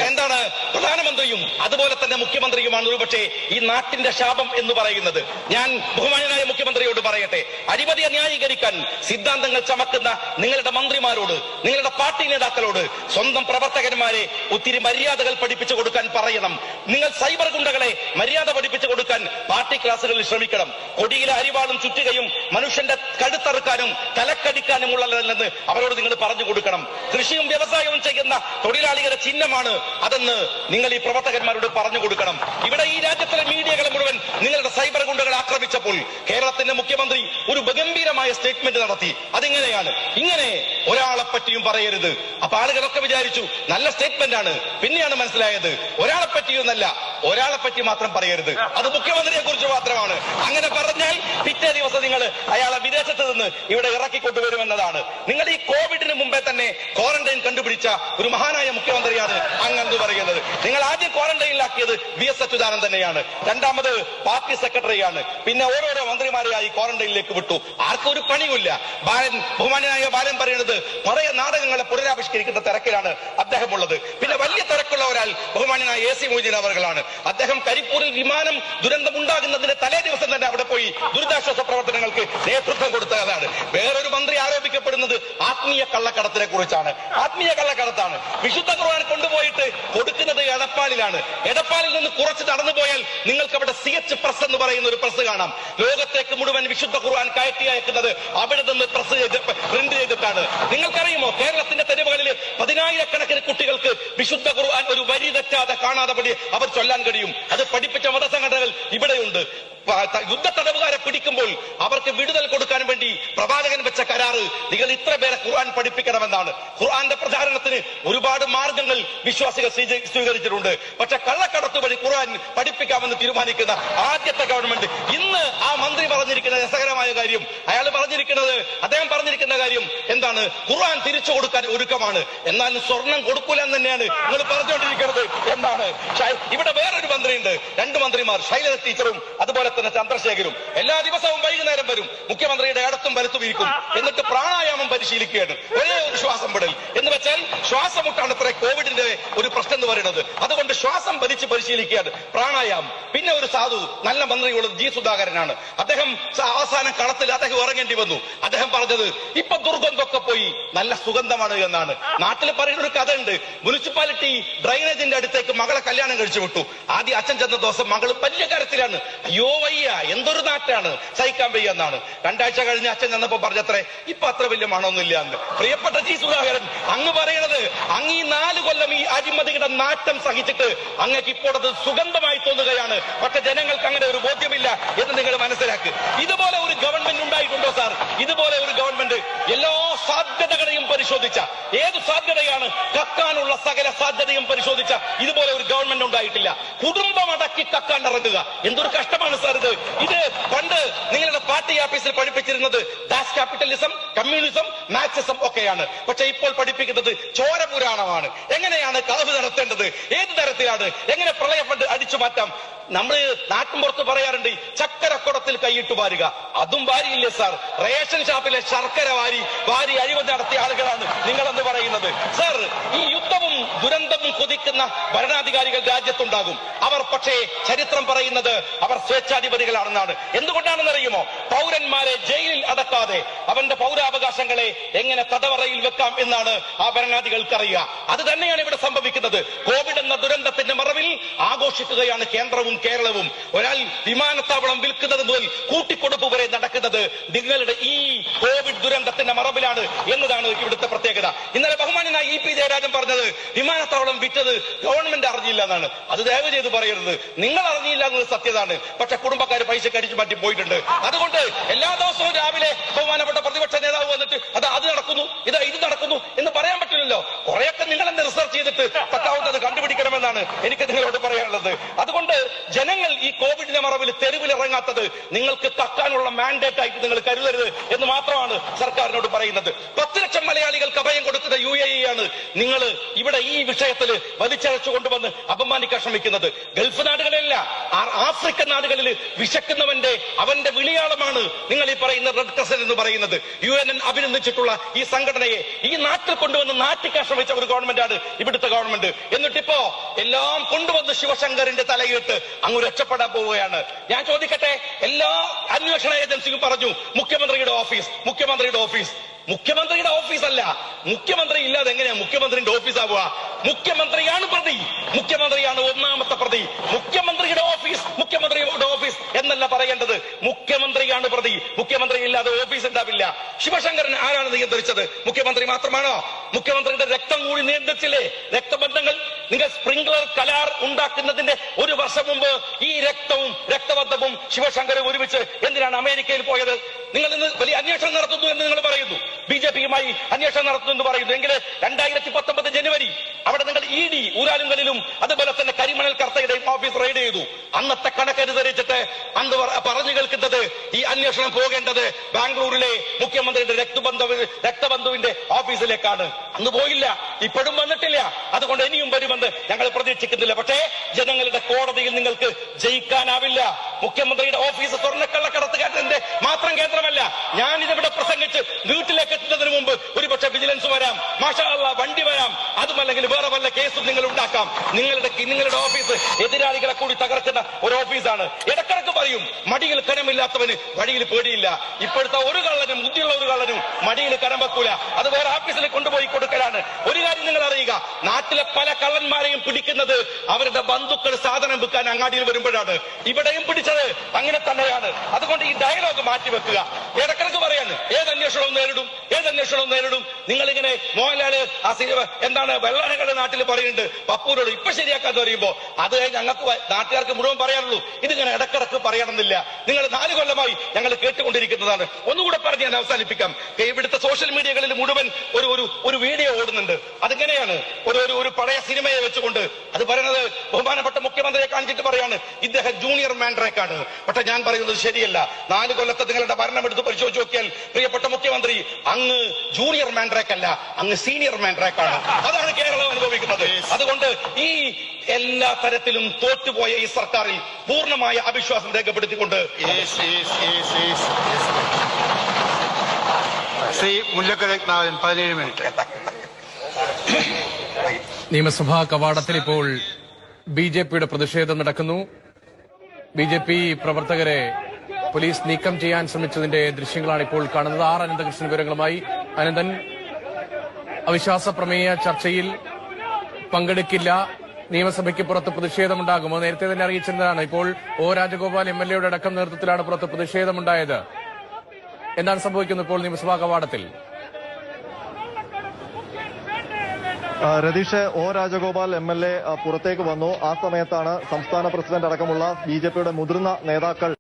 എന്താണ് പ്രധാനമന്ത്രിയും അതുപോലെ തന്നെ മുഖ്യമന്ത്രിയുമാണ് ഒരുപക്ഷെ ഈ നാട്ടിന്റെ ശാപം എന്ന് പറയുന്നത്. ഞാൻ ബഹുമാന്യനായ മുഖ്യമന്ത്രിയോട് പറയട്ടെ, അഴിമതിയെ ന്യായീകരിക്കാൻ സിദ്ധാന്തങ്ങൾ ചമക്കുന്ന നിങ്ങളുടെ മന്ത്രിമാരോട്, നിങ്ങളുടെ പാർട്ടി നേതാക്കളോട് സ്വന്തം പ്രവർത്തകന്മാരെ ഒത്തിരി മര്യാദകൾ പഠിപ്പിച്ചു കൊടുക്കാൻ പറയണം. നിങ്ങൾ സൈബർ ഗുണ്ടകളെ മര്യാദ പഠിപ്പിച്ചു കൊടുക്കാൻ പാർട്ടി ക്ലാസുകളിൽ ശ്രമിക്കണം. കൊടിയിലെ അരിവാളും ചുറ്റുകയും മനുഷ്യന്റെ കഴുത്തറുക്കാനും തലക്കടിക്കാനുമുള്ളതല്ലെന്ന് അവരോട് നിങ്ങൾ പറഞ്ഞു കൊടുക്കണം. കൃഷിയും വ്യവസായവും ചെയ്യുന്ന തൊഴിലാളികളുടെ ചിഹ്നമാണ് അതെന്ന് നിങ്ങൾ ഈ പ്രവർത്തകന്മാരോട് പറഞ്ഞു കൊടുക്കണം. ഇവിടെ ഈ രാജ്യത്തിലെ മീഡിയകളെ മുഴുവൻ നിങ്ങളുടെ സൈബർ ഗുണ്ടകൾ ആക്രമിച്ചപ്പോൾ കേരളത്തിന്റെ മുഖ്യമന്ത്രി ഒരു ഗംഭീരമായ സ്റ്റേറ്റ്മെന്റ് നടത്തി. അതിങ്ങനെയാണ്, ഇങ്ങനെ ഒരാളെ പറ്റിയും പറയരുത്. അപ്പൊ ആളുകളൊക്കെ വിചാരിച്ചു നല്ല സ്റ്റേറ്റ്മെന്റ് ആണ്. പിന്നെയാണ് മനസ്സിലായത് ഒരാളെ പറ്റിയൊന്നല്ല, ഒരാളെ പറ്റി മാത്രം പറയരുത്, അത് മുഖ്യമന്ത്രിയെ കുറിച്ച് മാത്രമാണ്. അങ്ങനെ പറഞ്ഞാൽ പിറ്റേ ദിവസം നിങ്ങൾ അയാളെ വിദേശത്ത് നിന്ന് ഇവിടെ ഇറക്കിക്കൊണ്ടുവരുമെന്നതാണ്. നിങ്ങൾ ഈ കോവിഡിന് മുമ്പേ തന്നെ ക്വാറന്റൈൻ കണ്ടുപിടിച്ച ഒരു മഹാനായ മുഖ്യമന്ത്രിയാണ് അങ്ങെന്ന് പറയുന്നത്. നിങ്ങൾ ആദ്യം ക്വാറന്റൈനിലാക്കിയത് VS അച്യുതാനന്ദൻ തന്നെയാണ്, രണ്ടാമത് പാർട്ടി സെക്രട്ടറിയാണ്, പിന്നെ ഓരോരോ മന്ത്രിമാരെയായി ക്വാറന്റൈനിലേക്ക് വിട്ടു. ആർക്കും ഒരു പണിയില്ല. ബഹുമാന്യനായ ബാലൻ പറയുന്നത് പഴയ നാടകങ്ങളെ പുനരാവിഷ്കരിക്കുന്ന തിരക്കിലാണ് അദ്ദേഹം ഉള്ളത്. പിന്നെ വലിയ തിരക്കുള്ള ഒരാൾ ബഹുമാന്യനായ AC മൊയ്തീൻ അവർകളാണ്. അദ്ദേഹം കരിപ്പൂരിൽ വിമാനം ദുരന്തം ഉണ്ടാകുന്നതിന്റെ തലേ ദിവസം തന്നെ അവിടെ പോയി ദുരിതാശ്വാസ പ്രവർത്തനങ്ങൾക്ക് നേതൃത്വം കൊടുത്തതാണ്. വേറൊരു മന്ത്രി ആരോപിക്കപ്പെടുന്നത് ആത്മീയ കള്ളക്കടത്തിനെ കുറിച്ചാണ്. ആത്മീയ കള്ളക്കടത്താണ്. വിശുദ്ധ ഖുർആൻ കൊണ്ടുപോയിട്ട് കൊടുക്കുന്നത് എടപ്പാളിലാണ്. എടപ്പാളിൽ നിന്ന് കുറച്ച് നടന്നു പോയാൽ നിങ്ങൾക്ക് അവിടെ CH പ്രസ് എന്ന് പറയുന്ന ഒരു പ്രസ് കാണാം. ലോകത്തേക്ക് മുഴുവൻ വിശുദ്ധ ഖുർആൻ കയറ്റി അയക്കുന്നത് അവിടെ നിന്ന് പ്രിന്റ് ചെയ്തിട്ടാണ്. നിങ്ങൾക്കറിയുമോ കേരളത്തിന്റെ തെരുവുകളിൽ 10,000-കണക്കിന് കുട്ടികൾക്ക് വിശുദ്ധ ഖുർആൻ ഒരു വരി തെറ്റാതെ കാണാതെ പടി അവർ ചൊല്ലാൻ കഴിയും. അത് പഠിപ്പിച്ച മതസംഘടനകൾ ഇവിടെയുണ്ട്. യുദ്ധ തടവുകാരെ പിടിക്കുമ്പോൾ അവർക്ക് വിടുതൽ കൊടുക്കാൻ വേണ്ടി പ്രവാചകൻ വെച്ച കരാറ് നിങ്ങൾ ഇത്ര പേരെ ഖുർആൻ പഠിപ്പിക്കണമെന്നാണ്. ഖുർആന്റെ പ്രചാരണത്തിന് ഒരുപാട് മാർഗങ്ങൾ വിശ്വാസികൾ സ്വീകരിച്ചിട്ടുണ്ട്. പക്ഷെ കള്ളക്കടത്ത് വഴി ഖുർആൻ പഠിപ്പിക്കാമെന്ന് തീരുമാനിക്കുന്ന ആദ്യത്തെ ഗവൺമെന്റ്. ഇന്ന് ആ മന്ത്രി പറഞ്ഞിരിക്കുന്ന രസകരമായ കാര്യം, അദ്ദേഹം പറഞ്ഞിരിക്കുന്ന കാര്യം എന്താണ്? ഖുർആൻ തിരിച്ചു കൊടുക്കാൻ ഒരുക്കമാണ്, എന്നാൽ സ്വർണം കൊടുക്കൂല എന്ന് തന്നെയാണ് നിങ്ങൾ പറഞ്ഞുകൊണ്ടിരിക്കുന്നത് എന്നാണ്. ഇവിടെ വേറൊരു മന്ത്രിയുണ്ട്, 2 മന്ത്രിമാർ, ശൈലജ ടീച്ചറും അതുപോലെ തന്നെ ചന്ദ്രശേഖരും. എല്ലാ ദിവസവും വൈകുന്നേരം വരും, മുഖ്യമന്ത്രിയുടെ ഇടത്തും വലത്തും ഇരിക്കും, എന്നിട്ട് പ്രാണായാമം പരിശീലിക്കുകയാണ്. ഒരേ ഒരു ശ്വാസം വിടൽ എന്ന് വെച്ചാൽ ശ്വാസമുട്ടാണ് അത്ര കോവിഡിന്റെ ഒരു പ്രശ്നം എന്ന് പറയുന്നത്. അതുകൊണ്ട് ശ്വാസം വലിച്ച് പരിശീലിക്കുകയാണ്, പ്രാണായാമം. പിന്നെ ഒരു സാധു നല്ല മന്ത്രിയുള്ളത് G സുധാകരനാണ്. അദ്ദേഹം അവസാനം കളത്തിൽ അദ്ദേഹം ഇറങ്ങേണ്ടി വന്നു. അദ്ദേഹം പറഞ്ഞത് ഇപ്പൊ ദുർഗന്ധമൊക്കെ പോയി നല്ല സുഗന്ധമാണ് എന്നാണ്. നാട്ടിൽ പറയുന്ന ഒരു കഥ ഉണ്ട്. മുനിസിപ്പാലിറ്റി ഡ്രൈനേജിന്റെ അടുത്തേക്ക് മകളെ കല്യാണം കഴിച്ചു വിട്ടു. ആദ്യം അച്ഛൻ ചെന്ന ദിവസം മകള് വലിയ കാര്യത്തിലാണ്, അയ്യോ വയ്യ, എന്തൊരു നാട്ടാണ്, സഹിക്കാൻ വയ്യ എന്നാണ്. 2 ആഴ്ച കഴിഞ്ഞ് അച്ഛൻ ചെന്നപ്പോ പറഞ്ഞത്രേ ഇപ്പൊ അത്ര വലിയ മണമൊന്നുമില്ല എന്ന്. പ്രിയപ്പെട്ട G സുധാകരൻ, അങ്ങ് പറയണത് അങ്ങ് ഈ 4 കൊല്ലം ഈ അഴിമതിയുടെ നാട്ടം സഹിച്ചിട്ട് അങ്ങക്ക് ഇപ്പോൾ അത് സുഗന്ധമായി തോന്നുകയാണ്. പക്ഷെ ജനങ്ങൾക്ക് അങ്ങനെ ഒരു ബോധ്യമില്ല എന്ന് നിങ്ങൾ മനസ്സിലാക്കുക. ഇതുപോലെ ഒരു ഗവൺമെന്റ് ഉണ്ടായിട്ടുണ്ടോ സാർ? ഇതുപോലെ ഒരു ഗവൺമെന്റ് എല്ലാ സാധ്യതകളെയും പരിശോധിച്ച, ഏത് സാധ്യതയാണ് കക്കാനുള്ള സകല സാധ്യതയും പരിശോധിച്ച ഇതുപോലെ ഒരു ഗവൺമെന്റ് ഉണ്ടായിട്ടില്ല. കുടുംബം അടക്കി കക്കാൻ ഇറങ്ങുക, എന്തൊരു കഷ്ടമാണ് സാർ ഇത്. ഇത് പണ്ട് നിങ്ങളുടെ പാർട്ടി ഓഫീസിൽ പഠിപ്പിച്ചിരുന്നത് ദാസ് ക്യാപിറ്റലിസം, കമ്മ്യൂണിസം, മാർക്സിസം ഒക്കെയാണ്. പക്ഷെ ഇപ്പോൾ പഠിപ്പിക്കുന്നത് ചോരപുരാണമാണ്. എങ്ങനെയാണ് കളവ് നടത്തേണ്ടത്, ഏത് തരത്തിലാണ്, എങ്ങനെ പ്രളയ ഫണ്ട് അടിച്ചു മാറ്റാം. നമ്മൾ നാട്ടിൻപുറത്ത് പറയാറുണ്ട് ചക്കരക്കുടത്തിൽ കൈയിട്ട് വാരുക. അതും വാരിയില്ലേ സാർ? റേഷൻ ഷാപ്പിലെ ശർക്കര വാരി അഴിമതി നടത്തിയ ആളുകളാണ് നിങ്ങളെന്ന് പറയുന്നത്. സാർ, ഈ യുദ്ധവും ദുരന്തവും കൊതിക്കുന്ന ഭരണാധികാരികൾ രാജ്യത്തുണ്ടാകും. അവർ പക്ഷേ ചരിത്രം പറയുന്നത് അവർ സ്വേച്ഛാധിപതികളാണെന്നാണ്. എന്തുകൊണ്ടാണെന്ന് അറിയുമോ? പൗരന്മാരെ ജയിലിൽ അടക്കാതെ അവന്റെ പൗരാവകാശങ്ങളെ എങ്ങനെ തടവറയിൽ വെക്കാം എന്നാണ് ആ ഭരണാധികാരികൾക്കറിയുക. അത് തന്നെയാണ് ഇവിടെ സംഭവിക്കുന്നത്. കോവിഡ് എന്ന ദുരന്തത്തിന്റെ മറവിൽ ആഘോഷിക്കുകയാണ് കേന്ദ്രവും കേരളവും. ഒരാൾ വിമാനത്താവളം വിൽക്കുന്നത് മുതൽ കൂട്ടിക്കൊടുപ്പ് വരെ നടക്കുന്നത് നിങ്ങളുടെ ഈ കോവിഡ് ദുരന്തത്തിന്റെ മറവിലാണ് എന്നതാണ് ഇവിടുത്തെ പ്രത്യേകത. ഇന്നലെ ബഹുമാന്യനായ EP ജയരാജൻ പറഞ്ഞത് വിമാനത്താവളം വിറ്റത് ഗവൺമെന്റ് അറിഞ്ഞില്ല എന്നാണ്. അത് ദയവ് ചെയ്ത് പറയരുത്. നിങ്ങൾ അറിഞ്ഞില്ല എന്നത് സത്യതാണ്. പക്ഷെ കുടുംബക്കാർ പൈസ കടിച്ചു മാറ്റി പോയിട്ടുണ്ട്. അതുകൊണ്ട് എല്ലാ ദിവസവും രാവിലെ ബഹുമാനപ്പെട്ട പ്രതിപക്ഷ നേതാവ് വന്നിട്ട് അത് നടക്കുന്നു, ഇത് നടക്കുന്നു എന്ന് പറയാൻ പറ്റില്ലല്ലോ. കുറെയൊക്കെ നിങ്ങൾ തന്നെ റിസർച്ച് ചെയ്തിട്ട് പറ്റാവുന്നത് കണ്ടുപിടിക്കണമെന്നാണ് എനിക്ക് നിങ്ങളോട് പറയാനുള്ളത്. അതുകൊണ്ട് ജനങ്ങൾ ഈ കോവിഡിന്റെ മറവിൽ തെരുവിലിറങ്ങാത്തത് നിങ്ങൾക്ക് കക്കാനുള്ള മാൻഡേറ്റ് ആയിട്ട് നിങ്ങൾ കരുതരുത് എന്ന് മാത്രമാണ് സർക്കാരിനോട് പറയുന്നത്. 10 ലക്ഷം മലയാളികൾക്ക് അഭയം കൊടുക്കുന്ന UAE ആണ് നിങ്ങൾ ഇവിടെ ഈ വിഷയത്തിൽ വലിച്ചഴച്ചു കൊണ്ടുവന്ന് അപമാനിക്കാൻ ശ്രമിക്കുന്നത്? ഗൾഫ് നാടുകളിലല്ല, ആഫ്രിക്കൻ നാടുകളിൽ വിശക്കുന്നവന്റെ അവന്റെ വിളിയാളമാണ് നിങ്ങൾ ഈ പറയുന്ന റെഡ് ക്രസന്റ് എന്ന് പറയുന്നത്. UN അഭിനന്ദിച്ചിട്ടുള്ള ഈ സംഘടനയെ ഈ നാട്ടിൽ കൊണ്ടുവന്ന് നാട്ടിക്കാൻ ശ്രമിച്ച ഒരു ഗവൺമെന്റാണ് ഇവിടുത്തെ ഗവൺമെന്റ്. എന്നിട്ടിപ്പോ എല്ലാം കൊണ്ടുവന്ന് ശിവശങ്കറിന്റെ തലയിട്ട് അങ്ങ് രക്ഷപ്പെടാൻ പോവുകയാണ്. ഞാൻ ചോദിക്കട്ടെ, എല്ലാ അന്വേഷണ ഏജൻസിയും പറഞ്ഞു മുഖ്യമന്ത്രിയുടെ ഓഫീസല്ല. മുഖ്യമന്ത്രി ഇല്ലാതെ എങ്ങനെയാ മുഖ്യമന്ത്രിയുടെ ഓഫീസ് ആവുക? മുഖ്യമന്ത്രിയാണ് പ്രതി, മുഖ്യമന്ത്രിയാണ് ഒന്നാമത്തെ പ്രതി. മുഖ്യമന്ത്രിയുടെ ഓഫീസ് എന്നല്ല പറയേണ്ടത്, മുഖ്യമന്ത്രിയാണ് പ്രതി. മുഖ്യമന്ത്രി ഇല്ലാതെ ഓഫീസ് ഉണ്ടാവില്ല. ശിവശങ്കരൻ ആരാണ് നിയന്ത്രിച്ചത്? മുഖ്യമന്ത്രി മാത്രമാണോ? മുഖ്യമന്ത്രിയുടെ രക്തം കൂടി നിയന്ത്രിച്ചില്ലേ? രക്തബന്ധങ്ങൾ നിങ്ങൾ സ്പ്രിംഗ്ലർ കരാർ ഉണ്ടാക്കുന്നതിന്റെ ഒരു വർഷം മുമ്പ് ഈ രക്തബന്ധവും ശിവശങ്കറും ഒരുമിച്ച് എന്തിനാണ് അമേരിക്കയിൽ പോയത്? നിങ്ങൾ ഇന്ന് വലിയ അന്വേഷണം നടത്തുന്നു എന്ന് നിങ്ങൾ പറയുന്നു, BJP-യുമായി അന്വേഷണം നടത്തുന്നു എന്ന് പറയുന്നു. എങ്കിൽ 2019 ജനുവരി അവിടെ നിങ്ങൾ ED ഊരാലുങ്കലിലും അതുപോലെ തന്നെ കരിമണൽ കർത്തയുടെയും ഓഫീസ് റെയ്ഡ് ചെയ്തു. അന്നത്തെ കണക്കനുസരിച്ചിട്ട് അന്ന് പറഞ്ഞു കേൾക്കുന്നത് ഈ അന്വേഷണം പോകേണ്ടത് ബാംഗ്ലൂരിലെ മുഖ്യമന്ത്രിയുടെ രക്തബന്ധുവിന്റെ ഓഫീസിലേക്കാണ്. അന്ന് പോയില്ല, ഇപ്പോഴും വന്നിട്ടില്ല. അതുകൊണ്ട് ഇനിയും വരുമെന്ന് ഞങ്ങൾ പ്രതീക്ഷിക്കുന്നില്ല. പക്ഷേ ജനങ്ങളുടെ കോടതിയിൽ നിങ്ങൾക്ക് ജയിക്കാനാവില്ല. മുഖ്യമന്ത്രിയുടെ ഓഫീസ് സ്വർണ്ണക്കള്ളക്കടത്തുകാരന്റെ മാത്രം കേന്ദ്രമല്ല. ഞാനിതിവിടെ പ്രസംഗിച്ച് വീട്ടിലേക്ക് എത്തുന്നതിന് മുമ്പ് ഒരുപക്ഷെ വിജിലൻസ് വരാം, മാഷാ അല്ലാഹ് വണ്ടി വരാം, അതുമല്ലെങ്കിൽ വേറെ വല്ല കേസും നിങ്ങൾ ഉണ്ടാക്കാം. നിങ്ങളുടെ ഓഫീസ് എതിരാളികളെ കൂടി തകർക്കുന്ന ഒരു ഓഫീസാണ്. ഇടക്കിടക്ക് പറയും മടിയിൽ കനമില്ലാത്തവന് വഴിയിൽ പേടിയില്ല. ഇപ്പോഴത്തെ ഒരു കള്ളനും, ബുദ്ധിയുള്ള ഒരു കള്ളനും മടിയിൽ കനം വെക്കൂല. അത് വേറെ ഓഫീസിൽ കൊണ്ടുപോയി കൊടുക്കലാണ്. ഒരു കാര്യം നിങ്ങൾ അറിയുക, നാട്ടിലെ പല കള്ളന്മാരെയും പിടിക്കുന്നത് അവരുടെ ബന്ധുക്കൾ സാധനം വിൽക്കാൻ അങ്ങാടിയിൽ വരുമ്പോഴാണ്. ഇവിടെയും പിടിച്ചത് അങ്ങനെ തന്നെയാണ്. അതുകൊണ്ട് ഈ ഡയലോഗ് മാറ്റിവെക്കുക. ഇടക്കിടക്ക് പറയാണ് ഏത് അന്വേഷണവും നേരിടും. നിങ്ങളിങ്ങനെ മോഹൻലാല് എന്താണ് വെള്ളാനകളുടെ നാട്ടിൽ പറയുന്നുണ്ട് പപ്പൂരോട് ഇപ്പൊ ശരിയാക്കാന്ന് പറയുമ്പോ അത് ഞങ്ങൾക്ക് നാട്ടുകാർക്ക് മുഴുവൻ പറയാനുള്ളൂ. ഇതിങ്ങനെ ഇടക്കിടക്ക് പറയണമെന്നില്ല. നിങ്ങൾ 4 കൊല്ലമായി ഞങ്ങൾ കേട്ടുകൊണ്ടിരിക്കുന്നതാണ്. ഒന്നുകൂടെ പറഞ്ഞ് ഞാൻ അവസാനിപ്പിക്കാം. ഇവിടുത്തെ സോഷ്യൽ മീഡിയകളിൽ മുഴുവൻ ഒരു വീഡിയോ ഓടുന്നുണ്ട്. അതിങ്ങനെയാണ്, ഒരു പഴയ സിനിമയെ വെച്ചുകൊണ്ട് അത് പറയുന്നത് ബഹുമാനപ്പെട്ട മുഖ്യമന്ത്രിയെ കാണിച്ചിട്ട് പറയാണ് ഇദ്ദേഹം ജൂനിയർ മാൻഡ്രേക്കാണ്. പക്ഷെ ഞാൻ പറയുന്നത് ശരിയല്ല. 4 കൊല്ലത്തെ നിങ്ങളുടെ ഭരണം എടുത്ത് പരിശോധിച്ച് നോക്കിയാൽ പ്രിയപ്പെട്ട മുഖ്യമന്ത്രി അങ്ങ് ജൂനിയർ മാൻഡ്രേക്കല്ല, അങ്ങ് സീനിയർ മാൻഡ്രേക്കാണ്. അതാണ് കേരളം അനുഭവിക്കുന്നത്. അതുകൊണ്ട് ഈ എല്ലാ തരത്തിലും തോറ്റുപോയ ഈ സർക്കാരിൽ പൂർണ്ണമായ അവിശ്വാസം രേഖപ്പെടുത്തിക്കൊണ്ട് ശ്രീ മുല്ലക്കര 17 മിനിറ്റ്. നിയമസഭാ കവാടത്തിൽ ഇപ്പോൾ BJP-യുടെ പ്രതിഷേധം നടക്കുന്നു. BJP പ്രവർത്തകരെ പോലീസ് നീക്കം ചെയ്യാൻ ശ്രമിച്ചതിന്റെ ദൃശ്യങ്ങളാണ് ഇപ്പോൾ കാണുന്നത്. അനന്തകൃഷ്ണൻ വിവരങ്ങളുമായി. അനന്തൻ, അവിശ്വാസ പ്രമേയ ചർച്ചയിൽ പങ്കെടുക്കില്ല, നിയമസഭയ്ക്ക് പുറത്ത് പ്രതിഷേധമുണ്ടാകുമോ? നേരത്തെ തന്നെ അറിയിച്ചിരുന്നതാണ്. ഇപ്പോൾ രാജഗോപാൽ MLA-യുടെ അടക്കം നേതൃത്വത്തിലാണ് പുറത്ത് പ്രതിഷേധമുണ്ടായത്. എന്താണ് സംഭവിക്കുന്നത് ഇപ്പോൾ നിയമസഭാ കവാടത്തിൽ? രതീഷ്, രാജഗോപാൽ MLA പുറത്തേക്ക് വന്നു. ആ സമയത്താണ് സംസ്ഥാന പ്രസിഡന്റ് അടക്കമുള്ള BJP-യുടെ മുതിർന്ന നേതാക്കൾ